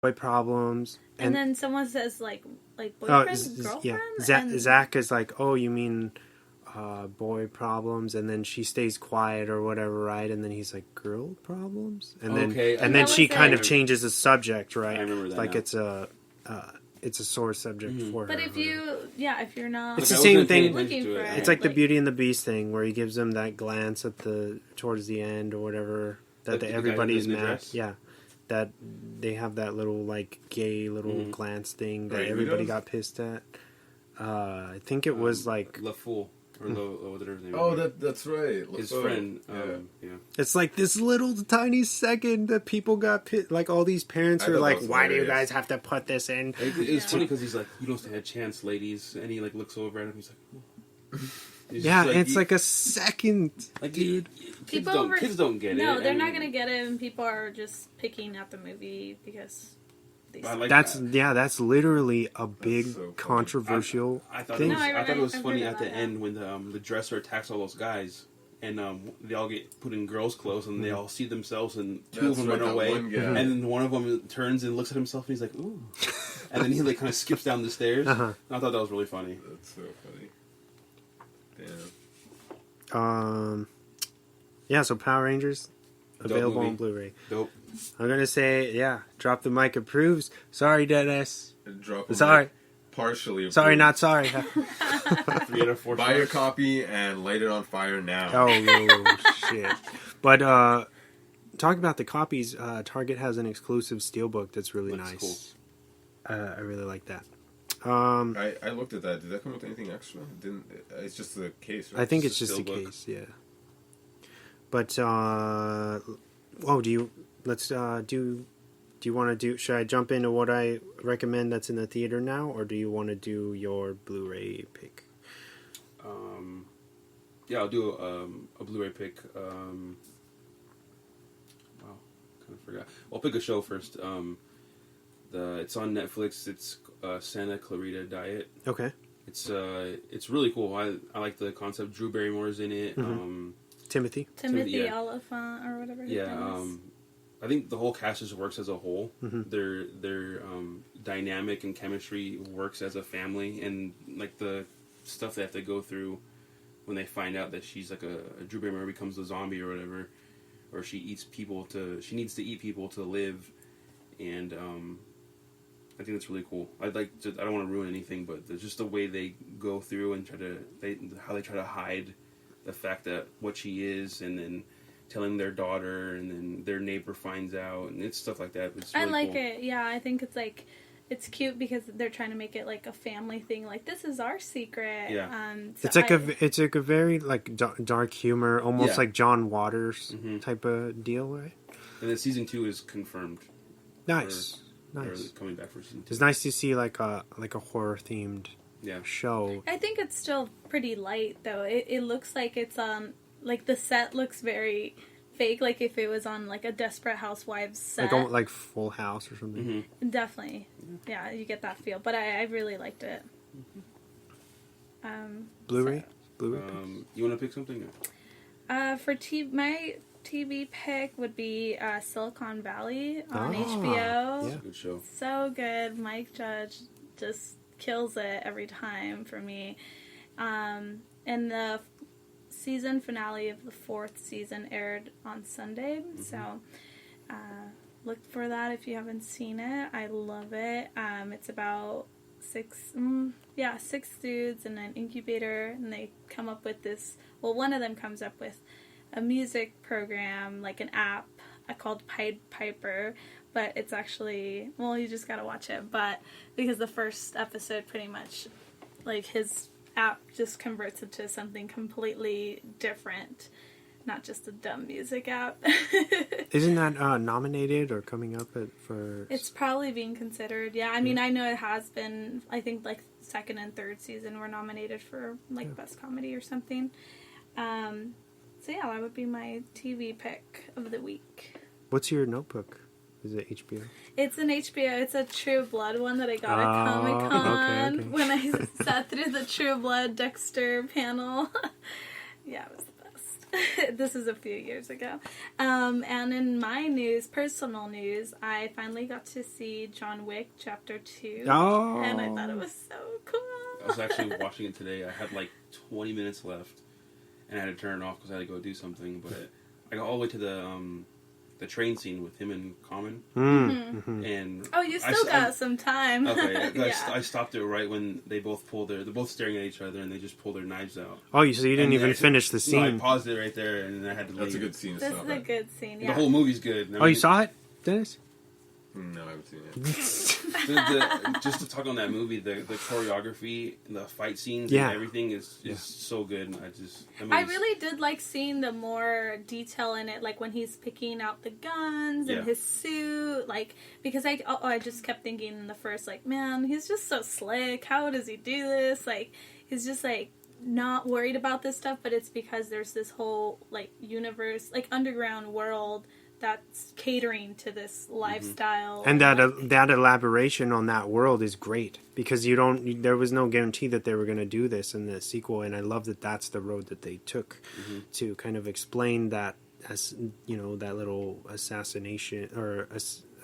boy problems. And then someone says like boyfriend, girlfriend. Zach is like, oh, you mean boy problems, and then she stays quiet or whatever, right? And then he's like, girl problems, and then she kind of changes the subject, right? I remember that. Like it's a sore subject for her. But if you're not, it's the same thing. Looking for it's like the Beauty and the Beast thing, where he gives them that glance towards the end or whatever that everybody's mad. Yeah, that they have that little like gay little glance thing that everybody got pissed at. I think it was like La Fool. Or whatever his name that's right. His friend. It's like this little tiny second that people got pissed. Like all these parents are like, "Why do you guys have to put this in?" It's funny because he's like, "You don't stand a chance, ladies," and he like looks over at him. He's like, it's like a second, like, dude. Kids don't get it. No, they're not gonna get it, and people are just picking at the movie because. That's literally a big controversial thing. I thought it was funny at the end when the dresser attacks all those guys, and they all get put in girls' clothes, and they all see themselves, and two of them run away, and then one of them turns and looks at himself, and he's like, "Ooh," and then he like kind of skips down the stairs. I thought that was really funny. That's so funny. Damn. So Power Rangers available on Blu-ray. Dope. I'm gonna say, Drop the Mic approves. Sorry, Dennis. Sorry. Partially approved. Sorry, not sorry. 3 out of 4 Buy your copy and light it on fire now. Oh, shit. But, talking about the copies, Target has an exclusive steelbook that's really nice. Cool. I really like that. I looked at that. Did that come with anything extra? It's just the case, right? I think it's just the case, yeah. But, do you want to do, should I jump into what I recommend that's in the theater now, or do you want to do your Blu-ray pick? I'll do a Blu-ray pick. Wow, kind of forgot. I'll pick a show first. It's on Netflix. It's Santa Clarita Diet. Okay. It's really cool. I like the concept. Drew Barrymore's in it. Timothy Oliphant or whatever his name is. I think the whole cast just works as a whole. Their dynamic and chemistry works as a family, and like the stuff they have to go through when they find out that she's like a Drew Barrymore becomes a zombie or whatever, or she needs to eat people to live, and I think that's really cool. I don't want to ruin anything, but there's just the way they go through and how they try to hide the fact that what she is, and then telling their daughter, and then their neighbor finds out, and it's stuff like that. It's really I like cool. it. Yeah, I think it's cute because they're trying to make it like a family thing. Like, this is our secret. Yeah. It's like a very like dark humor, almost like John Waters type of deal, right? And then season 2 is confirmed. Nice. Coming back for season 2. It's nice to see like a horror themed show. I think it's still pretty light though. It looks like it's like the set looks very fake, like if it was on like a Desperate Housewives set, like Full House or something. Definitely, yeah, you get that feel. But I really liked it. Blu-ray. You want to pick something? For my TV pick would be Silicon Valley on HBO. Yeah. Good show. So good. Mike Judge just kills it every time for me. And the season finale of the 4th season aired on Sunday, so look for that if you haven't seen it. I love it. It's about 6 dudes in an incubator, and they come up with this. Well, one of them comes up with a music program, like an app called Pied Piper, but it's actually, well, you just gotta watch it. But because the first episode pretty much, like, his app just converts it to something completely different, not just a dumb music app. Isn't that nominated or coming up for? It's probably being considered. Yeah, I mean, I know it has been. I think like 2nd and 3rd season were nominated for like best comedy or something. So yeah, that would be my TV pick of the week. What's your Notebook? Is it HBO? It's an HBO. It's a True Blood one that I got at Comic-Con when I sat through the True Blood Dexter panel. Yeah, it was the best. This is a few years ago. And in my news, personal news, I finally got to see John Wick Chapter 2. Oh. And I thought it was so cool. I was actually watching it today. I had like 20 minutes left, and I had to turn it off because I had to go do something. But I got all the way to the train scene with him and Common. And oh, you still got some time. Okay, yeah. I stopped it right when they both they're both staring at each other and they just pull their knives out. Oh, so you didn't even finish the scene? No, I paused it right there and I had to leave. That's a good scene. This is a good scene, yeah. The whole movie's good. I mean, oh, you saw it, Dennis? No, I haven't seen it. Just to talk on that movie, the choreography, the fight scenes, Yeah. and everything is so good. I really did like seeing the more detail in it, like when he's picking out the guns and his suit, like because I just kept thinking in the first, like, man, he's just so slick. How does he do this? Like, he's just like not worried about this stuff, but it's because there's this whole like universe, like underground world that's catering to this lifestyle. And that elaboration on that world is great because there was no guarantee that they were going to do this in the sequel, and I love that that's the road that they took to kind of explain that, as you know, that little assassination or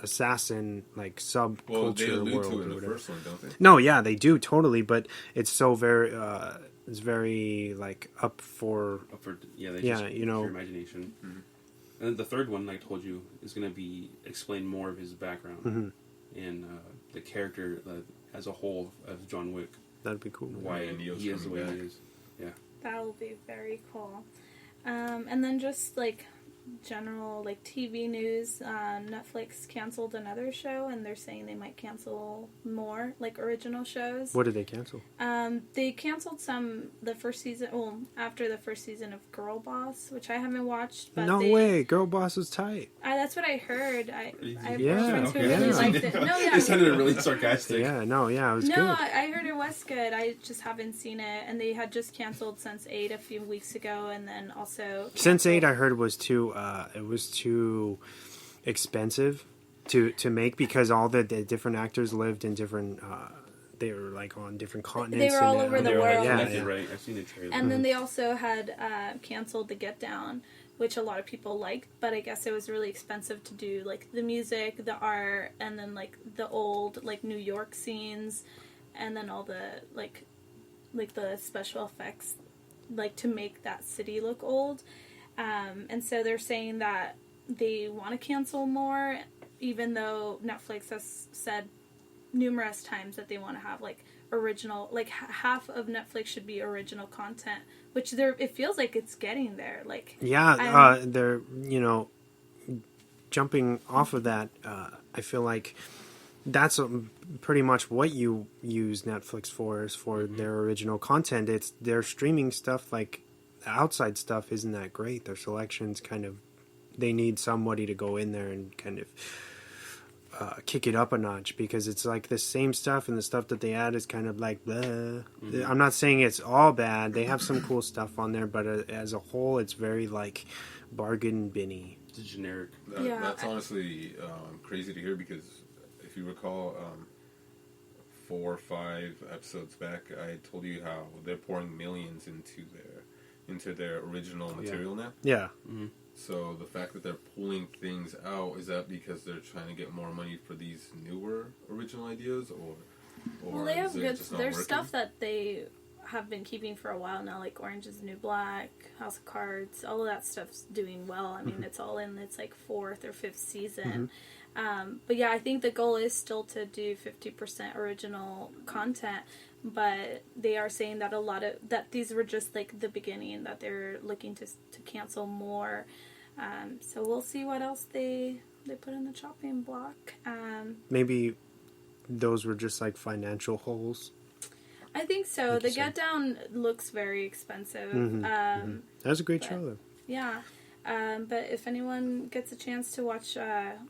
assassin like subculture Well, they allude world to it in or the whatever. first one, don't they? No, yeah, they do totally, but it's so very it's very like up for just you know, your imagination. And then the third one, like I told you, is going to be explain more of his background and the character as a whole of John Wick. That'd be cool. Why he is the way he is. Yeah. That will be very cool. And then just like general like TV news, Netflix canceled another show, and they're saying they might cancel more like original shows. What did they cancel? They canceled the first season. Well, after the first season of Girl Boss, which I haven't watched. But no way, Girl Boss was tight. That's what I heard. I have Yeah, friends who okay. really Yeah. liked it. No, yeah, It sounded really sarcastic. Yeah, it was no, good. I heard it was good. I just haven't seen it, and they had just canceled Sense8 a few weeks ago, and then also Sense8 I heard was too expensive to make because all the different actors lived in different they were like on different continents. They were all over the They're world. like Yeah, connected, yeah. right? I've seen the trailer. And then they also had canceled The Get Down, which a lot of people liked, but I guess it was really expensive to do like the music, the art, and then like the old like New York scenes, and then all the like the special effects, like to make that city look old. And so they're saying that they want to cancel more, even though Netflix has said numerous times that they want to have like original, like half of Netflix should be original content, which it feels like it's getting there. Like they're jumping off of that. I feel like that's pretty much what you use Netflix for, is for their original content. It's their streaming stuff, like outside stuff isn't that great. Their selections kind of, they need somebody to go in there and kind of kick it up a notch, because it's like the same stuff, and the stuff that they add is kind of like bleh. I'm not saying it's all bad. They have some cool stuff on there, but as a whole, it's very like bargain binny. It's generic. That's honestly crazy to hear, because if you recall, 4 or 5 episodes back, I told you how they're pouring millions into their original material now. Yeah. Mm-hmm. So the fact that they're pulling things out, is that because they're trying to get more money for these newer original ideas, or well, they have is it good. just not There's working? stuff that they have been keeping for a while now, like Orange is the New Black, House of Cards. All of that stuff's doing well. I mean, it's all in its like 4th or 5th season. But yeah, I think the goal is still to do 50% original content. But they are saying that that these were just like the beginning, that they're looking to cancel more. So we'll see what else they put in the chopping block. Maybe those were just like financial holes. I think so. Like the you Get Down looks very expensive. That was a great show, though. Yeah. But if anyone gets a chance to watch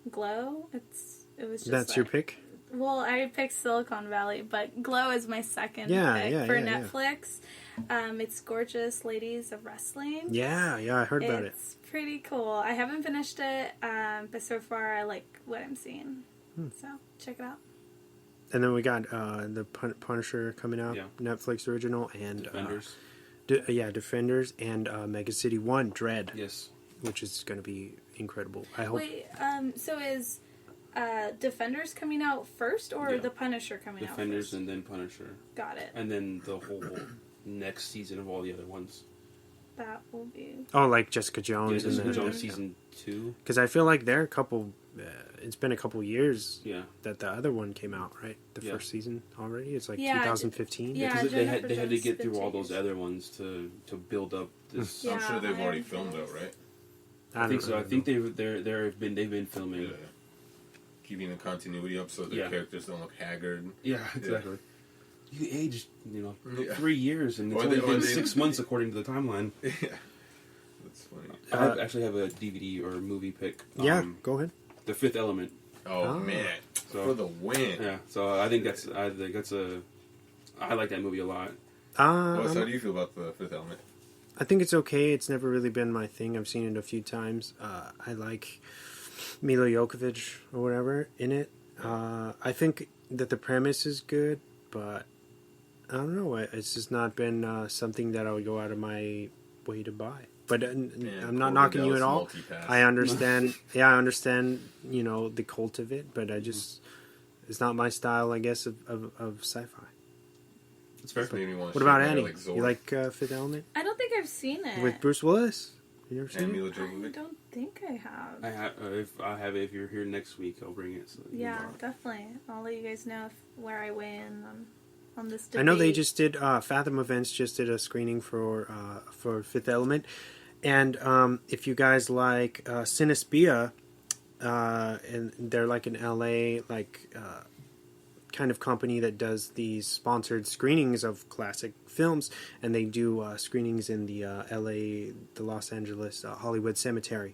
Glow, it was just That's your pick? Well, I picked Silicon Valley, but Glow is my second pick for Netflix. It's Gorgeous Ladies of Wrestling. Yeah, I heard about it. It's pretty cool. I haven't finished it, but so far I like what I'm seeing. So, check it out. And then we got the Punisher coming out, Yeah. Netflix original, and Defenders. Defenders and Mega City 1 Dread. Yes. Which is going to be incredible. I hope. Wait, so is Defenders coming out first, or the Punisher coming out first? Defenders and then Punisher. Got it. And then the whole next season of all the other ones. That will be... Oh, like Jessica Jones. Yeah, Jessica Jones season 2. Because I feel like they're a couple... it's been a couple years that the other one came out, right? The first season already? It's like 2015? Yeah, because they had to get through all those other ones to build up this... I'm sure they've already filmed though, right? I think so. I think they've been filming. Yeah. Keeping the continuity up so the characters don't look haggard. Yeah, exactly. You aged, 3 years, and it's only been 6 months according to the timeline. Yeah, that's funny. I actually have a DVD or a movie pick. Yeah, go ahead. The Fifth Element. Oh man, for the win! Yeah, so I think that's I like that movie a lot. How do you feel about the Fifth Element? I think it's okay. It's never really been my thing. I've seen it a few times. I like Milo Jokovic or whatever in it. I think that the premise is good, but I don't know. It's just not been something that I would go out of my way to buy. But I'm not knocking you at all. I understand. I understand. The cult of it, but I just it's not my style. I guess of sci-fi. It's fair. What about Annie? You like Fifth Element? I don't think I've seen it With Bruce Willis. You never seen it? I don't think I have. If you're here next week, I'll bring it. So Definitely. I'll let you guys know where I weigh in on this debate. I know they just did Fathom Events just did a screening for Fifth Element, and if you guys like Cinespia, and they're like an LA kind of company that does these sponsored screenings of classic films, and they do screenings in the LA, the Los Angeles Hollywood Cemetery,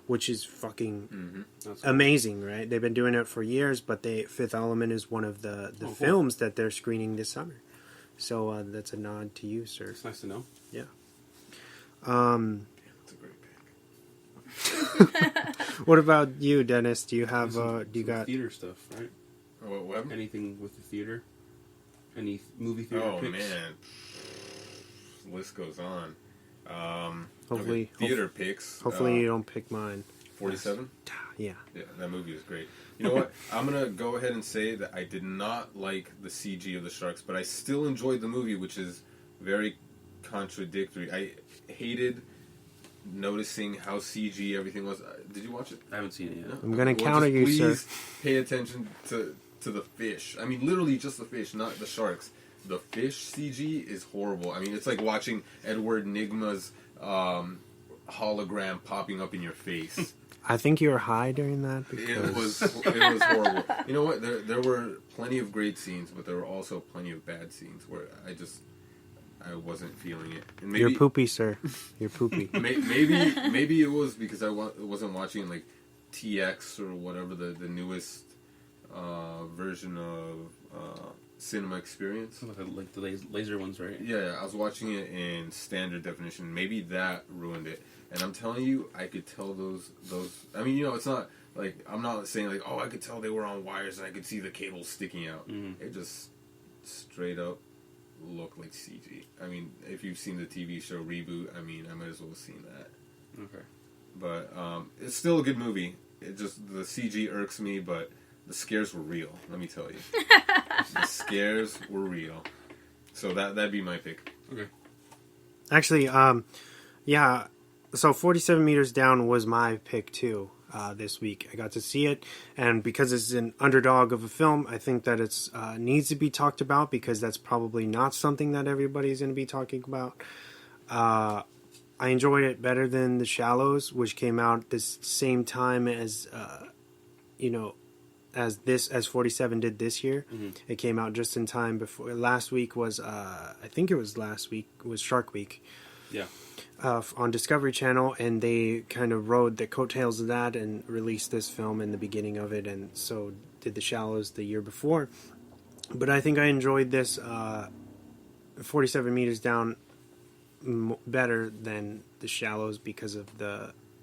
which is fucking amazing, right? They've been doing it for years, but Fifth Element is one of the films that they're screening this summer. So that's a nod to you, sir. It's nice to know. Yeah. That's a great pick. What about you, Dennis? Do you have do you got theater stuff, right? What? Anything with the theater? Any movie theater picks? Man, list goes on. hopefully theater picks. Hopefully you don't pick mine. 47. Yeah, that movie was great. You know what? I'm gonna go ahead and say that I did not like the CG of the sharks, but I still enjoyed the movie, which is very contradictory. I hated noticing how CG everything was. Did you watch it? I haven't seen it yet. I'm gonna counter you, sir. Please pay attention to the fish. I mean, literally just the fish, not the sharks. The fish CG is horrible. I mean, it's like watching Edward Nygma's hologram popping up in your face. I think you were high during that. It was horrible. You know what? There were plenty of great scenes, but there were also plenty of bad scenes where I wasn't feeling it. And maybe, you're poopy, sir. You're poopy. Maybe it was because I wasn't watching like TX or whatever the newest version of cinema experience. Like the laser ones, right? Yeah, I was watching it in standard definition. Maybe that ruined it. And I'm telling you, I could tell those. I mean, it's not like I'm not saying like, oh, I could tell they were on wires and I could see the cables sticking out. It just straight up looked like CG. I mean, if you've seen the TV show Reboot, I mean, I might as well have seen that. Okay. But it's still a good movie. It just the CG irks me, but the scares were real. Let me tell you, the scares were real. So that'd be my pick. Okay. Actually, yeah. So 47 Meters Down was my pick too this week. I got to see it, and because it's an underdog of a film, I think that it's needs to be talked about because that's probably not something that everybody's going to be talking about. I enjoyed it better than The Shallows, which came out this same time as as 47 did this year. It came out just in time before. Last week was Shark Week. Yeah. On Discovery Channel, and they kind of rode the coattails of that and released this film in the beginning of it, and so did The Shallows the year before. But I think I enjoyed this 47 Meters Down better than The Shallows because of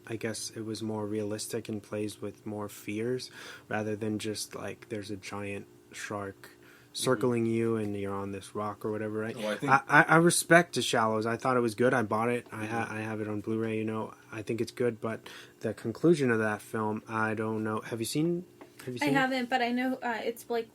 I guess it was more realistic and plays with more fears rather than just like there's a giant shark circling you, and you're on this rock or whatever, right? Well, I respect The Shallows. I thought it was good. I bought it. I have it on Blu-ray. You know, I think it's good. But the conclusion of that film, I don't know. Have you seen? I haven't, but I know it's like